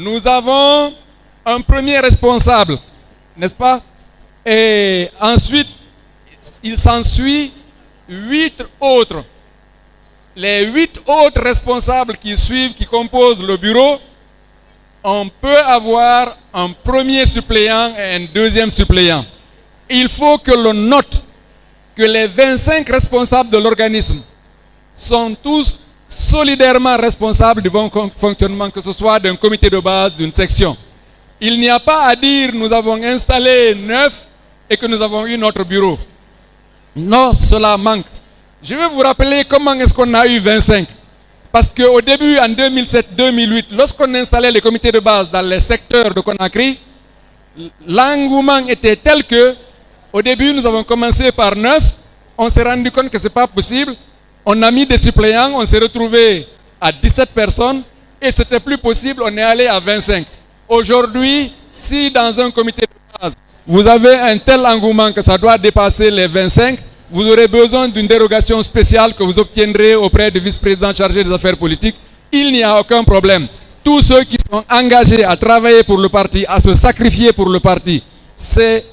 Nous avons un premier responsable, n'est-ce pas? Et ensuite, il s'ensuit 8 autres. Les 8 autres responsables qui suivent, qui composent le bureau, on peut avoir un premier suppléant et un deuxième suppléant. Il faut que l'on note que les 25 responsables de l'organisme sont tous solidairement responsables du bon fonctionnement, que ce soit d'un comité de base, d'une section. Il n'y a pas à dire nous avons installé 9 et que nous avons eu notre bureau. Non, cela manque. Je vais vous rappeler comment est-ce qu'on a eu 25. Parce qu'au début, en 2007-2008, lorsqu'on installait les comités de base dans les secteurs de Conakry, l'engouement était tel que, au début, nous avons commencé par 9. On s'est rendu compte que ce n'est pas possible. On a mis des suppléants, on s'est retrouvé à 17 personnes et ce n'était plus possible, on est allé à 25. Aujourd'hui, si dans un comité de base, vous avez un tel engouement que ça doit dépasser les 25, vous aurez besoin d'une dérogation spéciale que vous obtiendrez auprès du vice-président chargé des affaires politiques. Il n'y a aucun problème. Tous ceux qui sont engagés à travailler pour le parti, à se sacrifier pour le parti,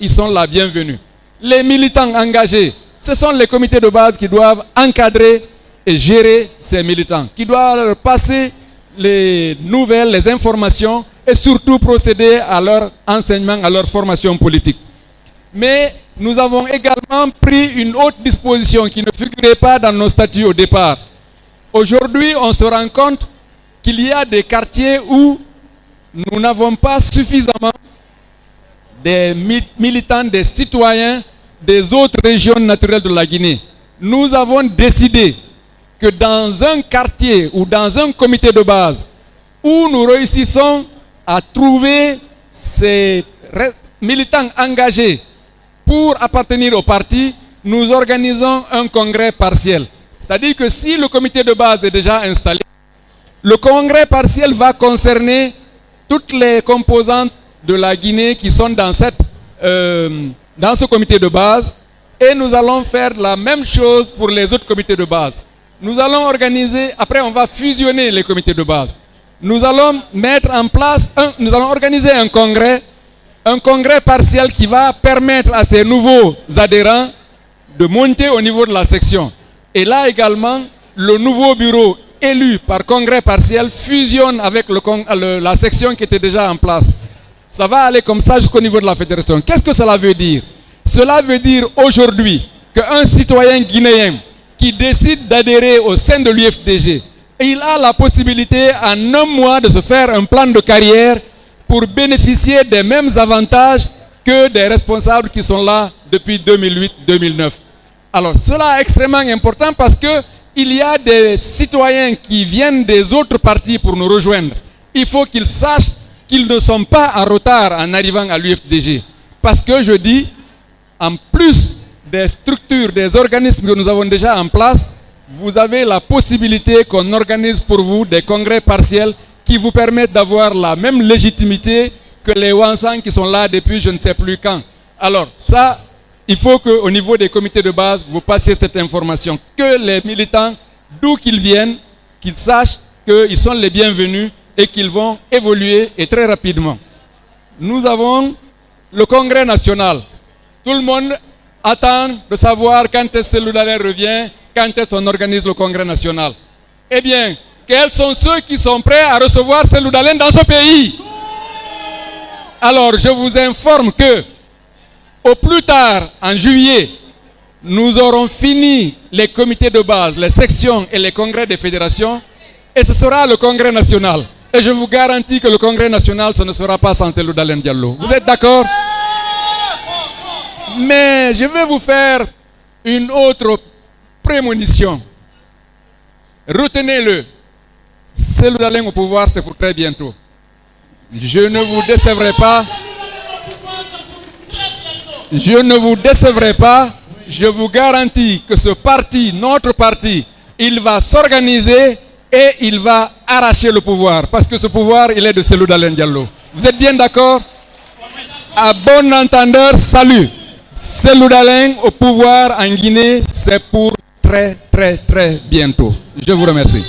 ils sont la bienvenue. Les militants engagés, ce sont les comités de base qui doivent encadrer et gérer ces militants, qui doivent leur passer les nouvelles, les informations et surtout procéder à leur enseignement, à leur formation politique. Mais nous avons également pris une autre disposition qui ne figurait pas dans nos statuts au départ. Aujourd'hui, on se rend compte qu'il y a des quartiers où nous n'avons pas suffisamment des militants, des citoyens des autres régions naturelles de la Guinée. Nous avons décidé que dans un quartier ou dans un comité de base où nous réussissons à trouver ces militants engagés pour appartenir au parti, nous organisons un congrès partiel. C'est-à-dire que si le comité de base est déjà installé, le congrès partiel va concerner toutes les composantes de la Guinée qui sont dans ce comité de base, et nous allons faire la même chose pour les autres comités de base. Nous allons organiser, après on va fusionner les comités de base. Nous allons mettre en place, nous allons organiser un congrès partiel qui va permettre à ces nouveaux adhérents de monter au niveau de la section. Et là également, le nouveau bureau élu par congrès partiel fusionne avec la section qui était déjà en place. Ça va aller comme ça jusqu'au niveau de la fédération. Qu'est-ce que cela veut dire? Cela veut dire aujourd'hui qu'un citoyen guinéen qui décide d'adhérer au sein de l'UFDG, il a la possibilité en un mois de se faire un plan de carrière pour bénéficier des mêmes avantages que des responsables qui sont là depuis 2008-2009. Alors cela est extrêmement important parce qu'il y a des citoyens qui viennent des autres partis pour nous rejoindre. Il faut qu'ils sachent qu'ils ne sont pas en retard en arrivant à l'UFDG. Parce que je dis, en plus des structures, des organismes que nous avons déjà en place, vous avez la possibilité qu'on organise pour vous des congrès partiels qui vous permettent d'avoir la même légitimité que les Wansang qui sont là depuis je ne sais plus quand. Alors ça, il faut qu'au niveau des comités de base, vous passiez cette information. Que les militants, d'où qu'ils viennent, qu'ils sachent qu'ils sont les bienvenus et qu'ils vont évoluer et très rapidement. Nous avons le congrès national. Tout le monde attend de savoir quand est-ce que Seloudalen revient, quand est-ce qu'on organise le congrès national. Eh bien, quels sont ceux qui sont prêts à recevoir Seloudalen dans ce pays? Alors, je vous informe que, au plus tard, en juillet, nous aurons fini les comités de base, les sections et les congrès des fédérations, et ce sera le congrès national. Et je vous garantis que le congrès national, ce ne sera pas sans Seloudalen Diallo. Vous êtes d'accord? Mais je vais vous faire une autre prémonition. Retenez-le. Seloudalen au pouvoir, c'est pour très bientôt. Je ne vous décevrai pas. Je ne vous décevrai pas. Je vous garantis que ce parti, notre parti, il va s'organiser et il va arracher le pouvoir. Parce que ce pouvoir, il est de Seloudalen Diallo. Vous êtes bien d'accord? À bon entendeur, salut. Seloudalen au pouvoir en Guinée, c'est pour très, très, très bientôt. Je vous remercie.